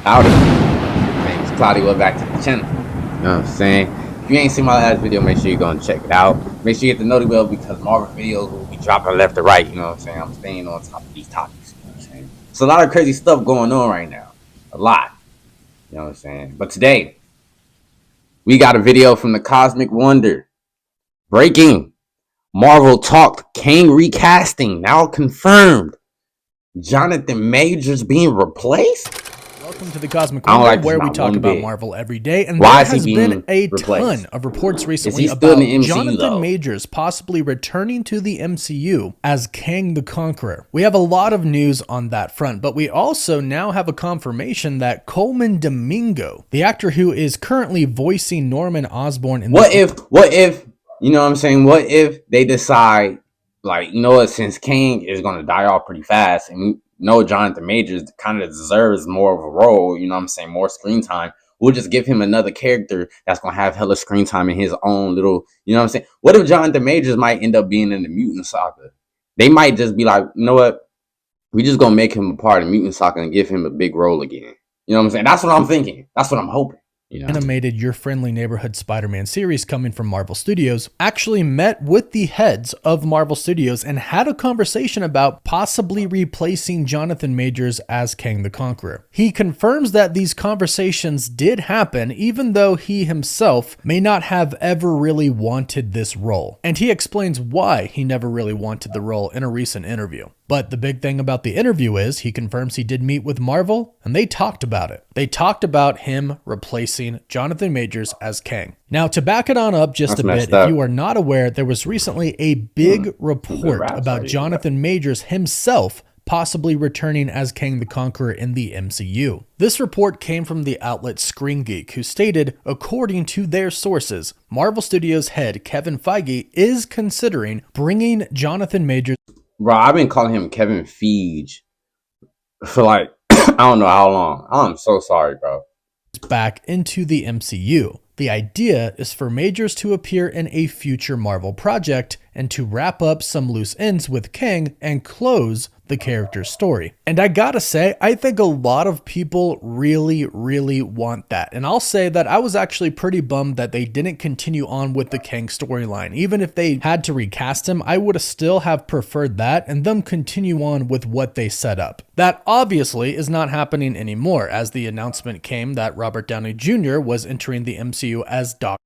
Howdy. My name is Cloudy. Welcome back to the channel. You know what I'm saying? If you ain't seen my last video, make sure you go and check it out. Make sure you hit the notification bell because Marvel videos will be dropping left to right. You know what I'm saying? I'm staying on top of these topics. You know what I'm saying? It's a lot of crazy stuff going on right now. A lot. You know what I'm saying? But today, we got a video from the Cosmic Wonder. Breaking. Marvel talked Kang recasting. Now confirmed. Jonathan Majors being replaced? Welcome to the Cosmic Wonder, where we talk about Marvel every day, and there has been a ton of reports recently about Jonathan Majors possibly returning to the MCU as Kang the Conqueror. We have a lot of news on that front, but we also now have a confirmation that Colman Domingo, the actor who is currently voicing Norman Osborn in what if, you know what I'm saying, what if they decide, like, you know what, since Kang is going to die off pretty fast, and Jonathan Majors kind of deserves more of a role, you know what I'm saying, more screen time. We'll just give him another character that's going to have hella screen time in his own little, you know what I'm saying. What if Jonathan Majors might end up being in the Mutant Saga? They might just be like, you know what, we just going to make him a part of Mutant Saga and give him a big role again. You know what I'm saying? That's what I'm thinking. That's what I'm hoping. You know? Animated Your Friendly Neighborhood Spider-Man series coming from Marvel Studios actually met with the heads of Marvel Studios and had a conversation about possibly replacing Jonathan Majors as Kang the Conqueror. He confirms that these conversations did happen, even though he himself may not have ever really wanted this role. And he explains why he never really wanted the role in a recent interview. But the big thing about the interview is he confirms he did meet with Marvel and they talked about it. They talked about him replacing Jonathan Majors as Kang. Now, to back it on up just a bit, if you are not aware, there was recently a big report about Jonathan Majors himself possibly returning as Kang the Conqueror in the MCU. This report came from the outlet Screen Geek, who stated, according to their sources, Marvel Studios head Kevin Feige is considering bringing Jonathan Majors. Bro, I've been calling him Kevin Feige for like, I don't know how long. I'm so sorry, bro. Back into the MCU. The idea is for Majors to appear in a future Marvel project and to wrap up some loose ends with Kang and close the character's story. And I gotta say, I think a lot of people really want that. And I'll say that I was actually pretty bummed that they didn't continue on with the Kang storyline. Even if they had to recast him, I would have still have preferred that and them continue on with what they set up. That obviously is not happening anymore, as the announcement came that Robert Downey Jr. was entering the MCU as Doctor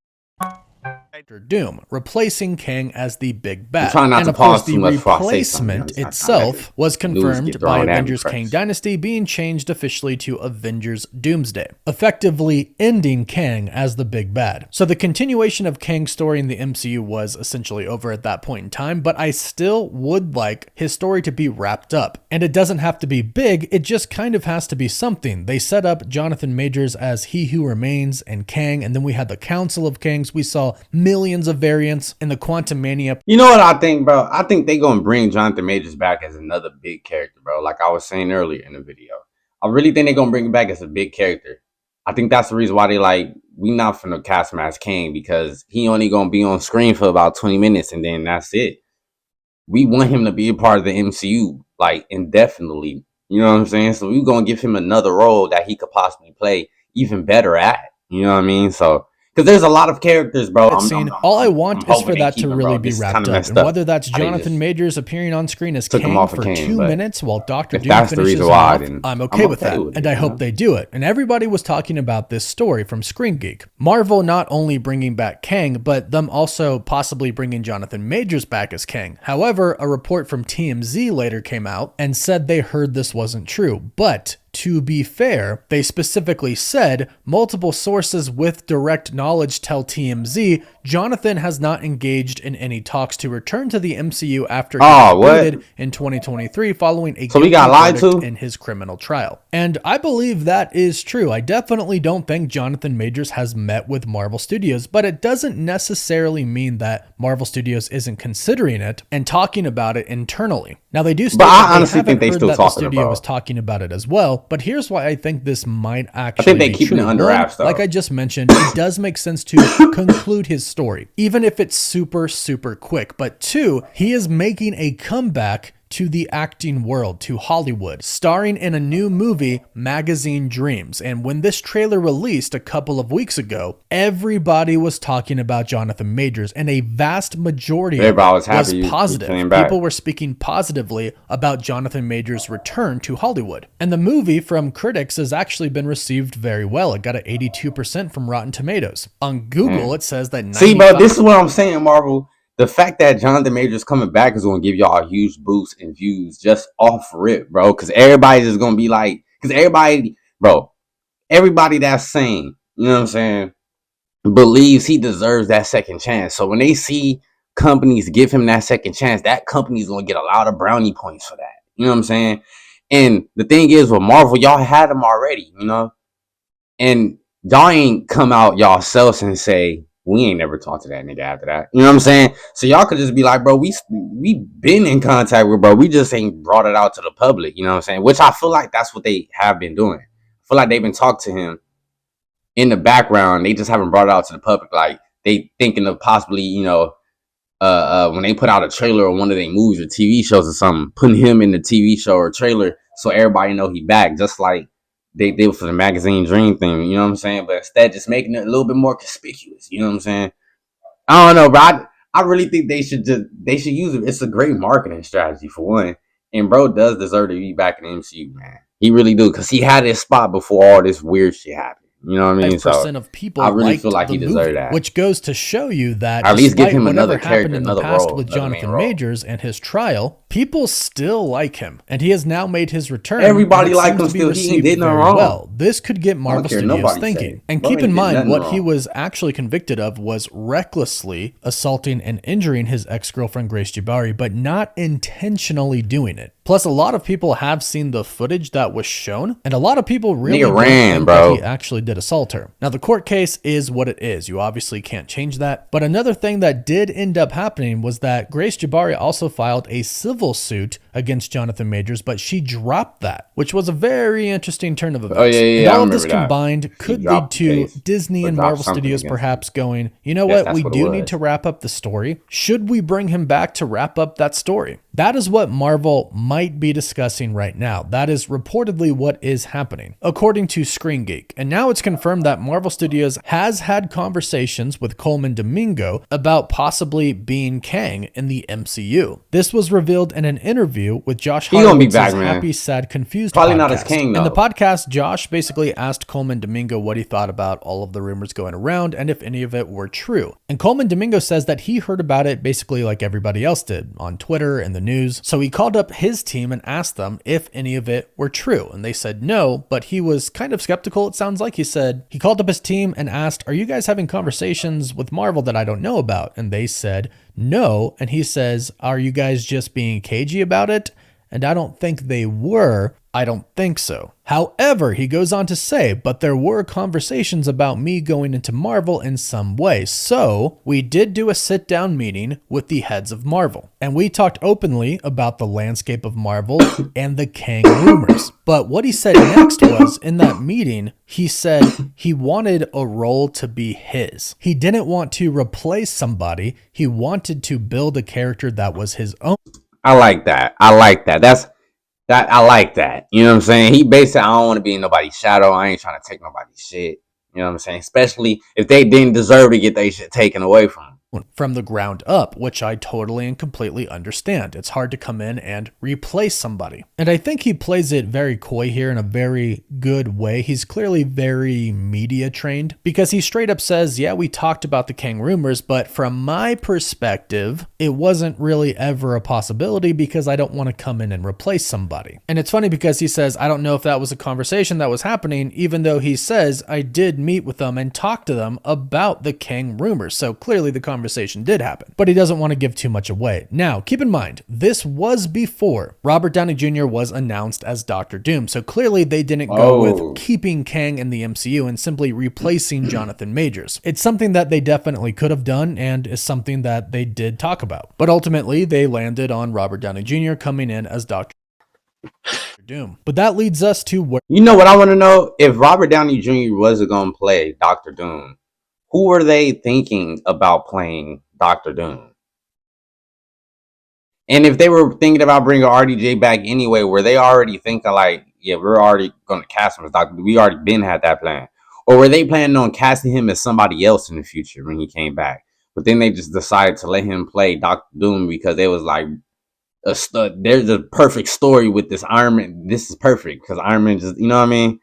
Doom, replacing Kang as the big bad. And of course, the replacement itself was confirmed by Avengers Kang Dynasty being changed officially to Avengers Doomsday, effectively ending Kang as the big bad. So the continuation of Kang's story in the MCU was essentially over at that point in time, but I still would like his story to be wrapped up. And it doesn't have to be big, it just kind of has to be something. They set up Jonathan Majors as He Who Remains and Kang, and then we had the Council of Kangs. We saw millions of variants in the Quantum Mania. You know what I think, bro? I think they gonna bring Jonathan Majors back as another big character, bro. Like I was saying earlier in the video, I really think they're gonna bring him back as a big character. I think that's the reason why they like, we not finna cast him as Kang, because he only gonna be on screen for about 20 minutes and then that's it. We want him to be a part of the MCU like indefinitely. You know what I'm saying? So we're gonna give him another role that he could possibly play even better at. You know what I mean? So because there's a lot of characters, bro. All I want is for that to really be wrapped up. And whether that's Jonathan Majors appearing on screen as Kang for 2 minutes while Dr. Doom finishes him off, I'm okay with that. And I hope they do it. And everybody was talking about this story from Screen Geek. Marvel not only bringing back Kang, but them also possibly bringing Jonathan Majors back as Kang. However, a report from TMZ later came out and said they heard this wasn't true. But to be fair, they specifically said multiple sources with direct knowledge tell TMZ Jonathan has not engaged in any talks to return to the MCU after he was booted in 2023 following a guilty verdict in his criminal trial. And I believe that is true. I definitely don't think Jonathan Majors has met with Marvel Studios, but it doesn't necessarily mean that Marvel Studios isn't considering it and talking about it internally. Now they do state that I honestly think they still talking about it. The studio was talking about it as well, but here's why I think this might actually be keeping it under wraps, though. Like I just mentioned, it does make sense to conclude his story, even if it's super quick. But two, he is making a comeback to the acting world, to Hollywood, starring in a new movie, Magazine Dreams. And when this trailer released a couple of weeks ago, everybody was talking about Jonathan Majors, and a vast majority of it was positive. People were speaking positively about Jonathan Majors' return to Hollywood. And the movie from critics has actually been received very well. It got an 82% from Rotten Tomatoes. On Google, it says that 95%. See, bro, this is what I'm saying, Marvel. The fact that Jonathan Majors coming back is going to give y'all a huge boost in views just off rip, bro. Because everybody's just going to be like, because everybody that's sane, you know what I'm saying, believes he deserves that second chance. So when they see companies give him that second chance, that company's going to get a lot of brownie points for that. You know what I'm saying? And the thing is, with Marvel, y'all had them already, you know? And y'all ain't come out y'all selves and say, we ain't never talked to that nigga after that. You know what I'm saying? So y'all could just be like, bro, we been in contact with bro. We just ain't brought it out to the public. You know what I'm saying? Which I feel like that's what they have been doing. I feel like they've been talking to him in the background. They just haven't brought it out to the public. Like they thinking of possibly, you know, when they put out a trailer or one of their movies or TV shows or something, putting him in the TV show or trailer so everybody know he back. Just like they did for the Magazine Dream thing, you know what I'm saying? But instead, just making it a little bit more conspicuous, you know what I'm saying? I don't know, bro. I really think they should use it. It's a great marketing strategy for one, and bro does deserve to be back in the MCU, man. He really do, because he had his spot before all this weird shit happened. You know what I mean? 5% of people I really feel like he deserved that. Which goes to show you that at least give him another another character, in the another past role, with another Jonathan main role. Majors and his trial, people still like him, and he has now made his return. Everybody and it like seems him to be still. He ain't received did nothing very wrong. well. This could get Marvel care Studios nobody thinking. say. And Bro keep ain't in did mind, nothing what wrong. he was actually convicted of was recklessly assaulting and injuring his ex-girlfriend Grace Jabari, but not intentionally doing it. Plus, a lot of people have seen the footage that was shown, and a lot of people really don't think that he actually did assault her. Now, the court case is what it is. You obviously can't change that. But another thing that did end up happening was that Grace Jabari also filed a civil suit against Jonathan Majors, but she dropped that, which was a very interesting turn of events. Oh, yeah, and all of this combined could lead to Disney and Marvel Studios against perhaps going, you know what, we do need to wrap up the story. Should we bring him back to wrap up that story? That is what Marvel might be discussing right now. That is reportedly what is happening, according to Screen Geek. And now it's confirmed that Marvel Studios has had conversations with Coleman Domingo about possibly being Kang in the MCU. This was revealed in an interview with Josh Horowitz's Happy, Sad, Confused Probably podcast. not as Kang, though. In the podcast, Josh basically asked Coleman Domingo what he thought about all of the rumors going around and if any of it were true. And Coleman Domingo says that he heard about it basically like everybody else did on Twitter and the news. So he called up his team and asked them if any of it were true. And they said no, but he was kind of skeptical. It sounds like he said he called up his team and asked, are you guys having conversations with Marvel that I don't know about? And they said no. And he says, are you guys just being cagey about it? And I don't think they were. I don't think so. However, he goes on to say, but there were conversations about me going into Marvel in some way. So we did do a sit-down meeting with the heads of Marvel. And we talked openly about the landscape of Marvel and the Kang rumors. But what he said next was, in that meeting, he said he wanted a role to be his. He didn't want to replace somebody. He wanted to build a character that was his own. I like that. I like that. I like that. You know what I'm saying? He basically, I don't want to be in nobody's shadow. I ain't trying to take nobody's shit. You know what I'm saying? Especially if they didn't deserve to get their shit taken away from them. From the ground up, which I totally and completely understand. It's hard to come in and replace somebody. And I think he plays it very coy here in a very good way. He's clearly very media trained because he straight up says, yeah, we talked about the Kang rumors, but from my perspective, it wasn't really ever a possibility because I don't want to come in and replace somebody. And it's funny because he says, I don't know if that was a conversation that was happening, even though he says, I did meet with them and talk to them about the Kang rumors. So clearly the conversation did happen, but he doesn't want to give too much away. Now, keep in mind, this was before Robert Downey Jr. was announced as Dr. Doom. So clearly they didn't go with keeping Kang in the MCU and simply replacing Jonathan Majors. It's something that they definitely could have done and is something that they did talk about. But ultimately they landed on Robert Downey Jr. coming in as Dr. Doom. But that leads us to where, you know what I want to know? If Robert Downey Jr. wasn't going to play Dr. Doom, who were they thinking about playing Dr. Doom? And if they were thinking about bringing RDJ back anyway, were they already thinking like, yeah, we're already going to cast him as Doctor Doom? We already been had that plan. Or were they planning on casting him as somebody else in the future when he came back? But then they just decided to let him play Doctor Doom because it was like, there's a perfect story with this Iron Man. This is perfect because Iron Man just, you know what I mean?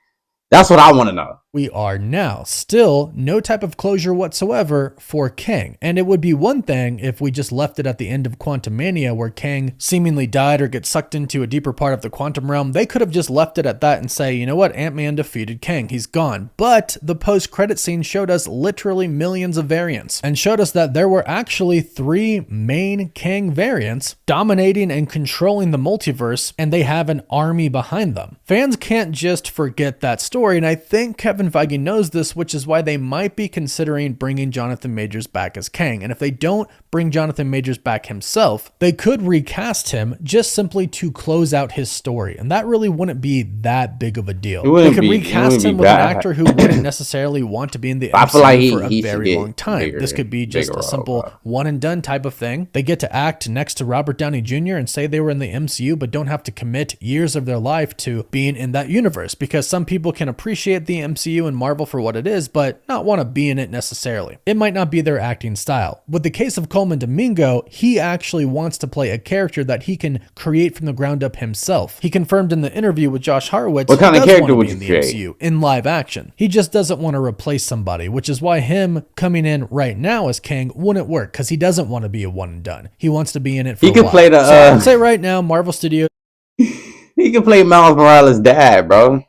That's what I want to know. We are now. Still, no type of closure whatsoever for Kang. And it would be one thing if we just left it at the end of Quantumania where Kang seemingly died or gets sucked into a deeper part of the quantum realm. They could have just left it at that and say, you know what, Ant-Man defeated Kang, he's gone. But the post-credit scene showed us literally millions of variants and showed us that there were actually 3 main Kang variants dominating and controlling the multiverse, and they have an army behind them. Fans can't just forget that story, and I think Kevin Feige knows this, which is why they might be considering bringing Jonathan Majors back as Kang. And if they don't bring Jonathan Majors back himself, they could recast him just simply to close out his story. And that really wouldn't be that big of a deal. They could recast him with an actor who wouldn't necessarily want to be in the MCU for a very long time. This could be just a simple one and done type of thing. They get to act next to Robert Downey Jr. and say they were in the MCU, but don't have to commit years of their life to being in that universe, because some people can appreciate the MCU and Marvel for what it is, but not want to be in it necessarily. It might not be their acting style. With the case of Coleman Domingo, he actually wants to play a character that he can create from the ground up himself. He confirmed in the interview with Josh Hartwitz what kind of character would you create in the MCU in live action. He just doesn't want to replace somebody, which is why him coming in right now as Kang wouldn't work, because he doesn't want to be a one and done. He wants to be in it for a while. Play the so I'd say right now, Marvel Studios. He can play Miles Morales' dad, bro.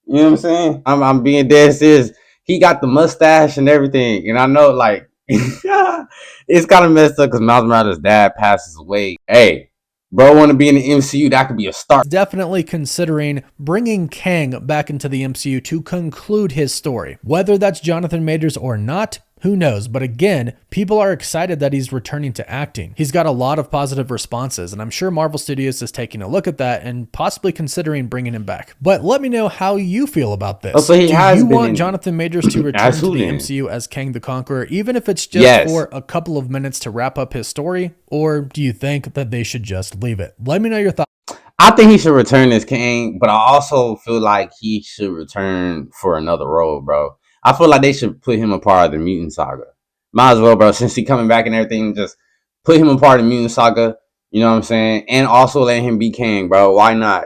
You know what I'm saying? I'm being dead serious. He got the mustache and everything. And I know, like, it's kind of messed up because Miles Morales' dad passes away. Hey, bro, want to be in the MCU? That could be a start. Definitely considering bringing Kang back into the MCU to conclude his story. Whether that's Jonathan Majors or not, who knows? But again, people are excited that he's returning to acting. He's got a lot of positive responses, and I'm sure Marvel Studios is taking a look at that and possibly considering bringing him back. But let me know how you feel about this. Do you want Jonathan Majors to return to the MCU as Kang the Conqueror, even if it's just for a couple of minutes to wrap up his story? Or do you think that they should just leave it? Let me know your thoughts. I think he should return as Kang, but I also feel like he should return for another role, bro. I feel like they should put him a part of the Mutant Saga. Might as well, bro. Since he coming back and everything, just put him a part of the Mutant Saga. You know what I'm saying? And also let him be Kang, bro. Why not?